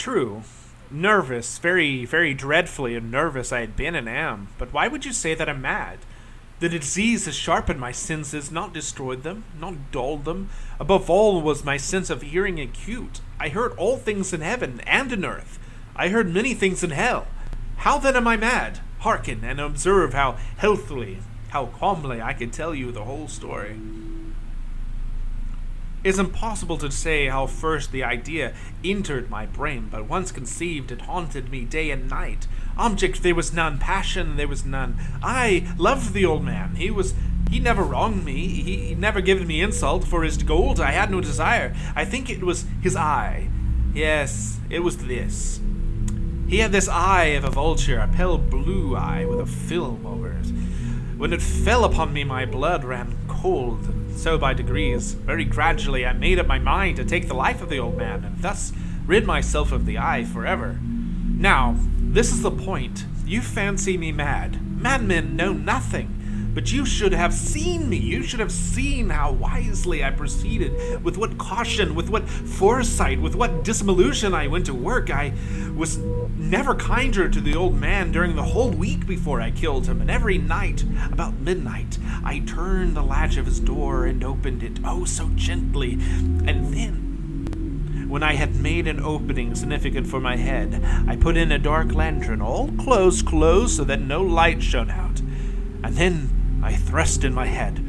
True. Nervous, very, very dreadfully nervous I had been and am. But why would you say that I'm mad? The disease has sharpened my senses, not destroyed them, not dulled them. Above all was my sense of hearing acute. I heard all things in heaven and in earth. I heard many things in hell. How then am I mad? Hearken and observe how healthily, how calmly I can tell you the whole story. It is impossible to say how first the idea entered my brain, but once conceived it haunted me day and night. Object there was none, passion there was none. I loved the old man. He never wronged me. He never given me insult. For his gold I had no desire. I think it was his eye. Yes, it was this. He had this eye of a vulture, a pale blue eye with a film over it. When it fell upon me, my blood ran cold, and so by degrees, very gradually, I made up my mind to take the life of the old man, and thus rid myself of the eye forever. Now, this is the point. You fancy me mad. Madmen know nothing. But you should have seen me. You should have seen how wisely I proceeded, with what caution, with what foresight, with what dissolution I went to work. I was never kinder to the old man during the whole week before I killed him, and every night, about midnight, I turned the latch of his door and opened it, oh so gently, and then, when I had made an opening significant for my head, I put in a dark lantern, all close so that no light shone out, and then I thrust in my head.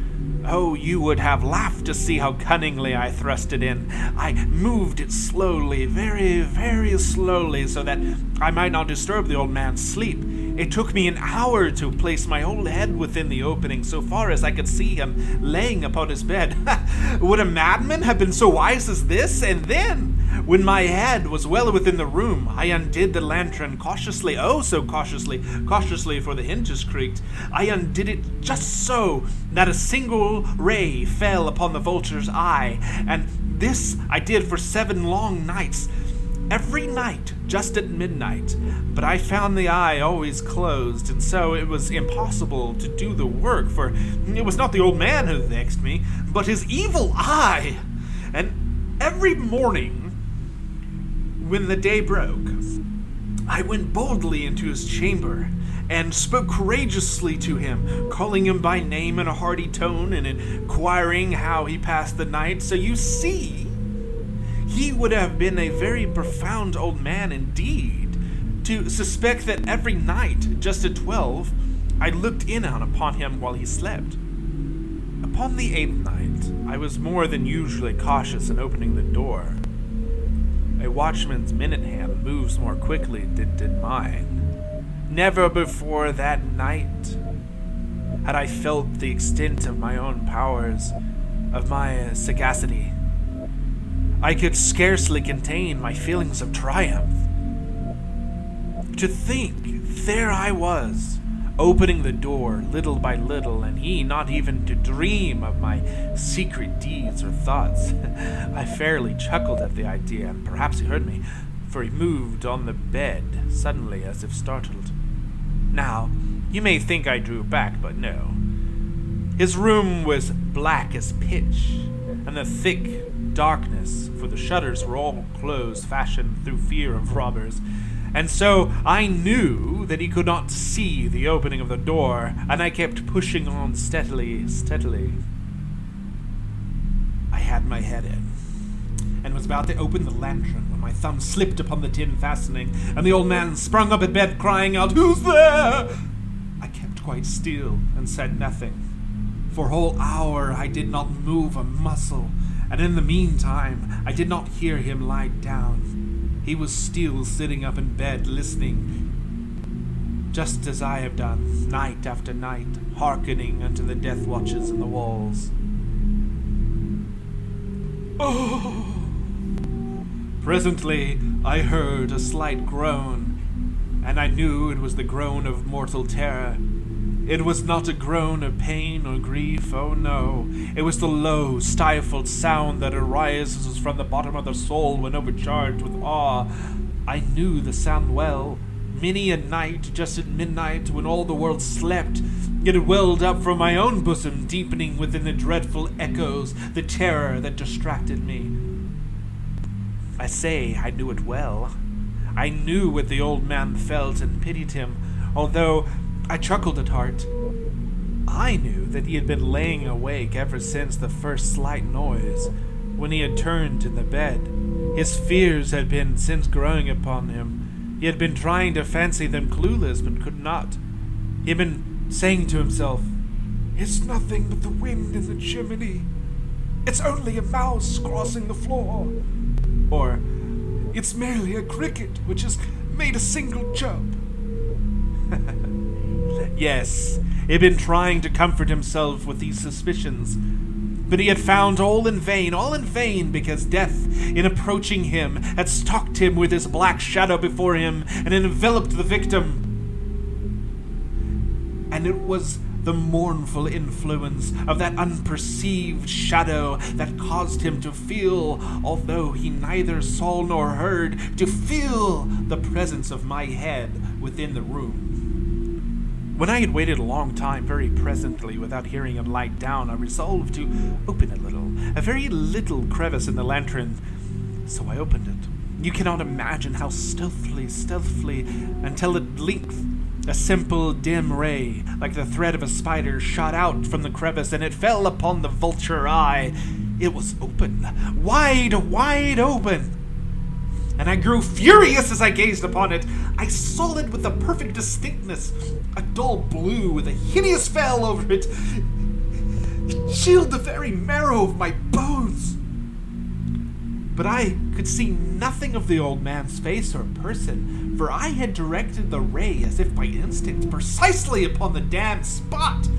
Oh, you would have laughed to see how cunningly I thrust it in. I moved it slowly, very, very slowly, so that I might not disturb the old man's sleep. It took me an hour to place my whole head within the opening, so far as I could see him laying upon his bed. Would a madman have been so wise as this? And then, when my head was well within the room, I undid the lantern cautiously, oh so cautiously, for the hinges creaked. I undid it just so that a single ray fell upon the vulture's eye, and this I did for 7 long nights, every night, just at midnight. But I found the eye always closed, and so it was impossible to do the work, for it was not the old man who vexed me, but his evil eye. And every morning, when the day broke, I went boldly into his chamber and spoke courageously to him, calling him by name in a hearty tone and inquiring how he passed the night. So you see, he would have been a very profound old man indeed to suspect that every night, just at 12, I looked in upon him while he slept. Upon the 8th night, I was more than usually cautious in opening the door. A watchman's minute hand moves more quickly than did mine. Never before that night had I felt the extent of my own powers, of my sagacity. I could scarcely contain my feelings of triumph. To think, there I was, opening the door little by little, and he not even to dream of my secret deeds or thoughts. I fairly chuckled at the idea, and perhaps he heard me, for he moved on the bed suddenly as if startled. Now, you may think I drew back, but no. His room was black as pitch, and the thick darkness, for the shutters were all closed, fashioned through fear of robbers. And so I knew that he could not see the opening of the door, and I kept pushing on steadily. I had my head in, and was about to open the lantern when my thumb slipped upon the tin fastening, and the old man sprung up in bed crying out, "Who's there?" I kept quite still and said nothing. For a whole hour I did not move a muscle, and in the meantime I did not hear him lie down. He was still sitting up in bed, listening, just as I have done, night after night, hearkening unto the death watches in the walls. Oh! Presently, I heard a slight groan, and I knew it was the groan of mortal terror. It was not a groan of pain or grief, oh no. It was the low, stifled sound that arises from the bottom of the soul when overcharged with awe. I knew the sound well. Many a night, just at midnight, when all the world slept, it welled up from my own bosom, deepening within the dreadful echoes the terror that distracted me. I say I knew it well. I knew what the old man felt and pitied him, although I chuckled at heart. I knew that he had been laying awake ever since the first slight noise, when he had turned in the bed. His fears had been since growing upon him. He had been trying to fancy them clueless, but could not. He had been saying to himself, "It's nothing but the wind in the chimney. It's only a mouse crossing the floor." Or, "It's merely a cricket which has made a single jump." Yes, he had been trying to comfort himself with these suspicions, but he had found all in vain, because death, in approaching him, had stalked him with his black shadow before him and enveloped the victim. And it was the mournful influence of that unperceived shadow that caused him to feel, although he neither saw nor heard, to feel the presence of my head within the room. When I had waited a long time, very presently, without hearing him lie down, I resolved to open a very little crevice in the lantern. So I opened it. You cannot imagine how stealthily, until at length a simple, dim ray, like the thread of a spider, shot out from the crevice, and it fell upon the vulture eye. It was open, wide open. And I grew furious as I gazed upon it. I saw it with a perfect distinctness, a dull blue with a hideous veil over it. It chilled the very marrow of my bones. But I could see nothing of the old man's face or person, for I had directed the ray, as if by instinct, precisely upon the damned spot.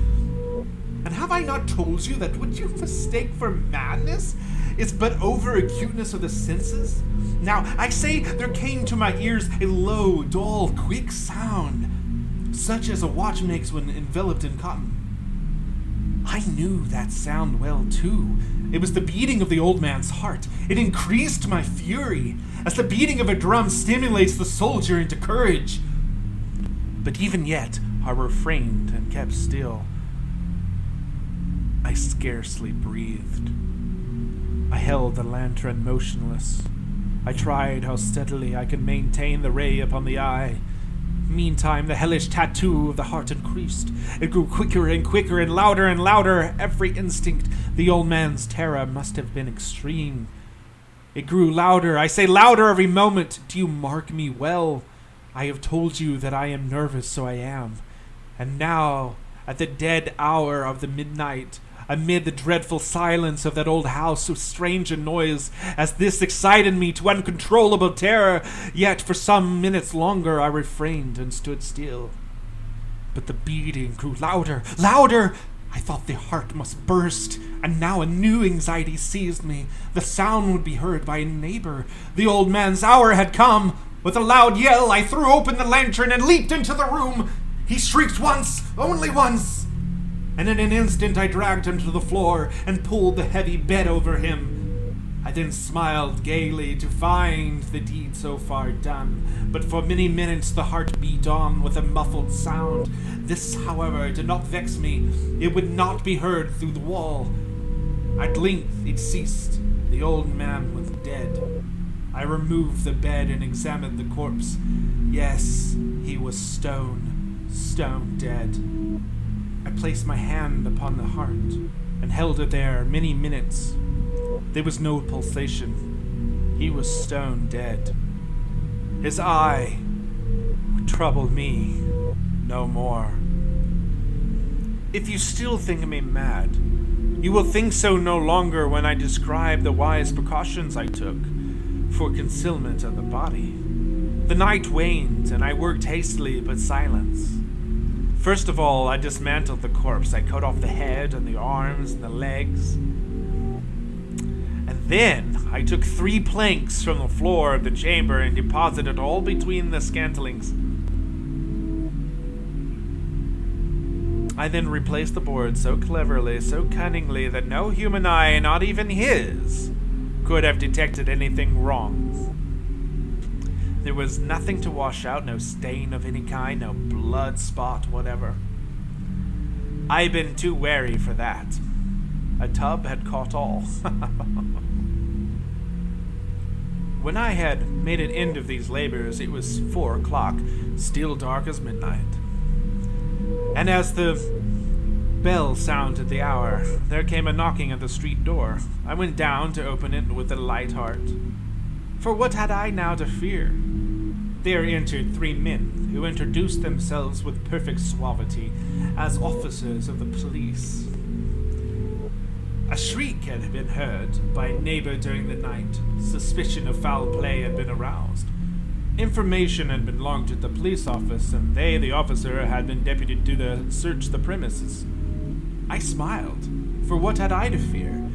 And have I not told you that what you mistake for madness is but over-acuteness of the senses? Now, I say there came to my ears a low, dull, quick sound, such as a watch makes when enveloped in cotton. I knew that sound well, too. It was the beating of the old man's heart. It increased my fury, as the beating of a drum stimulates the soldier into courage. But even yet, I refrained and kept still. I scarcely breathed. I held the lantern motionless. I tried how steadily I could maintain the ray upon the eye. Meantime, the hellish tattoo of the heart increased. It grew quicker and quicker and louder every instinct. The old man's terror must have been extreme. It grew louder, I say louder every moment. Do you mark me well? I have told you that I am nervous, so I am. And now, at the dead hour of the midnight, amid the dreadful silence of that old house, so strange a noise as this excited me to uncontrollable terror. Yet for some minutes longer I refrained and stood still. But the beating grew louder. I thought the heart must burst, and now a new anxiety seized me. The sound would be heard by a neighbor. The old man's hour had come. With a loud yell, I threw open the lantern and leaped into the room. He shrieked once, only once, and in an instant I dragged him to the floor and pulled the heavy bed over him. I then smiled gaily to find the deed so far done, but for many minutes the heart beat on with a muffled sound. This, however, did not vex me. It would not be heard through the wall. At length it ceased. The old man was dead. I removed the bed and examined the corpse. Yes, he was stone dead. I placed my hand upon the heart and held it there many minutes. There was no pulsation. He was stone dead. His eye would trouble me no more. If you still think me mad, you will think so no longer when I describe the wise precautions I took for concealment of the body. The night waned, and I worked hastily but silence. First of all, I dismantled the corpse. I cut off the head and the arms and the legs. And then I took 3 planks from the floor of the chamber and deposited all between the scantlings. I then replaced the board so cleverly, so cunningly, that no human eye, not even his, could have detected anything wrong. There was nothing to wash out, no stain of any kind, no blood spot, whatever. I'd been too wary for that. A tub had caught all. When I had made an end of these labors, it was 4 o'clock, still dark as midnight. And as the bell sounded the hour, there came a knocking at the street door. I went down to open it with a light heart. For what had I now to fear? There entered 3 men, who introduced themselves with perfect suavity as officers of the police. A shriek had been heard by a neighbor during the night. Suspicion of foul play had been aroused. Information had been logged at the police office, and they, the officer, had been deputed to search the premises. I smiled, for what had I to fear?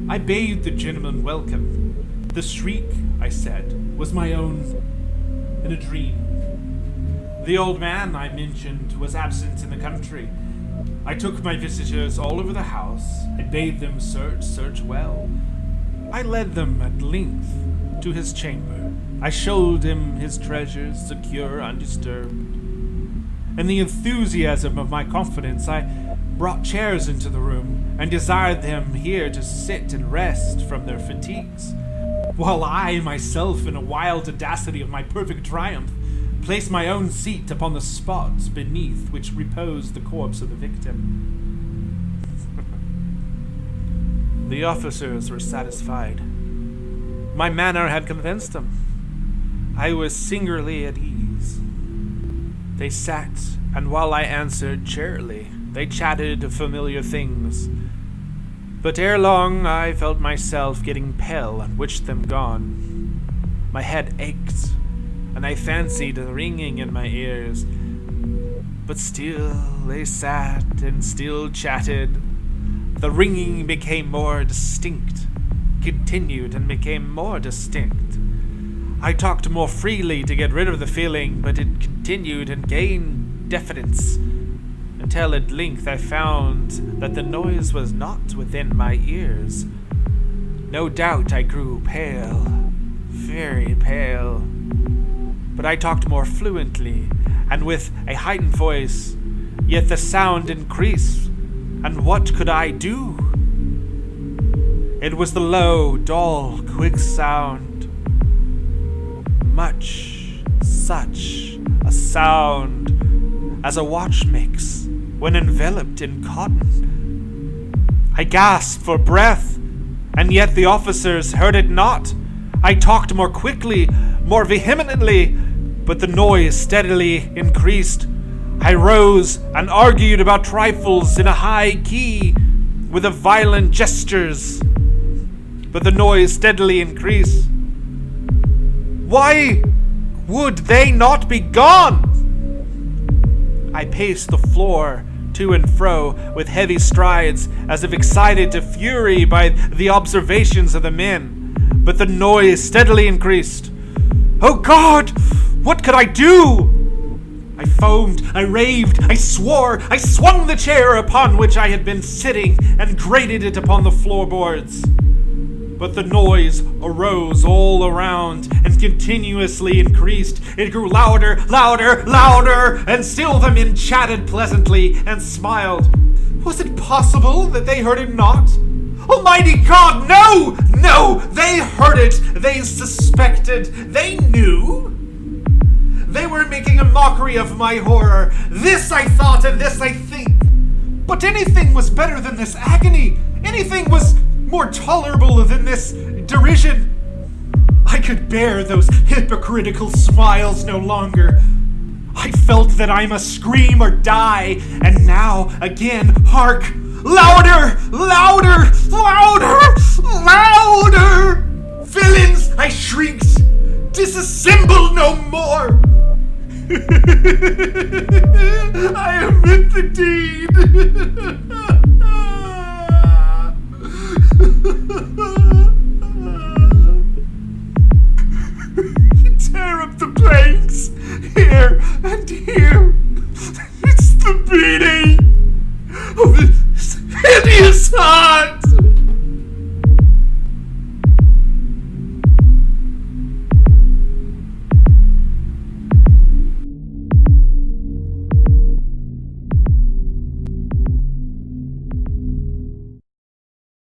I bade the gentleman welcome. The shriek, I said, was my own in a dream. The old man I mentioned was absent in the country. I took my visitors all over the house. I bade them search well. I led them at length to his chamber. I showed him his treasures, secure, undisturbed. In the enthusiasm of my confidence, I brought chairs into the room and desired them here to sit and rest from their fatigues, while I myself, in a wild audacity of my perfect triumph, placed my own seat upon the spot beneath which reposed the corpse of the victim. The officers were satisfied. My manner had convinced them. I was singularly at ease. They sat, and while I answered cheerily, they chatted of familiar things. But ere long I felt myself getting pale and wished them gone. My head ached, and I fancied a ringing in my ears. But still they sat and still chatted. The ringing became more distinct, continued and became more distinct. I talked more freely to get rid of the feeling, but it continued and gained definiteness, until at length I found that the noise was not within my ears. No doubt I grew pale, very pale, but I talked more fluently and with a heightened voice, yet the sound increased, and what could I do? It was the low, dull, quick sound. Much such a sound as a watch makes when enveloped in cotton. I gasped for breath, and yet the officers heard it not. I talked more quickly, more vehemently, but the noise steadily increased. I rose and argued about trifles in a high key with a violent gestures, but the noise steadily increased. Why would they not be gone? I paced the floor to and fro with heavy strides, as if excited to fury by the observations of the men, but the noise steadily increased. Oh God! What could I do? I foamed, I raved, I swore, I swung the chair upon which I had been sitting and grated it upon the floorboards. But the noise arose all around and continuously increased. It grew louder, louder, louder, and still the men chatted pleasantly and smiled. Was it possible that they heard it not? Almighty God, no! No! They heard it! They suspected! They knew! They were making a mockery of my horror. This I thought, and this I think. But anything was better than this agony. Anything was more tolerable than this derision. I could bear those hypocritical smiles no longer. I felt that I must scream or die, and now, again, hark! Louder! Louder! Louder! Louder! Villains! I shrieked. Disassemble no more! I admit the deed!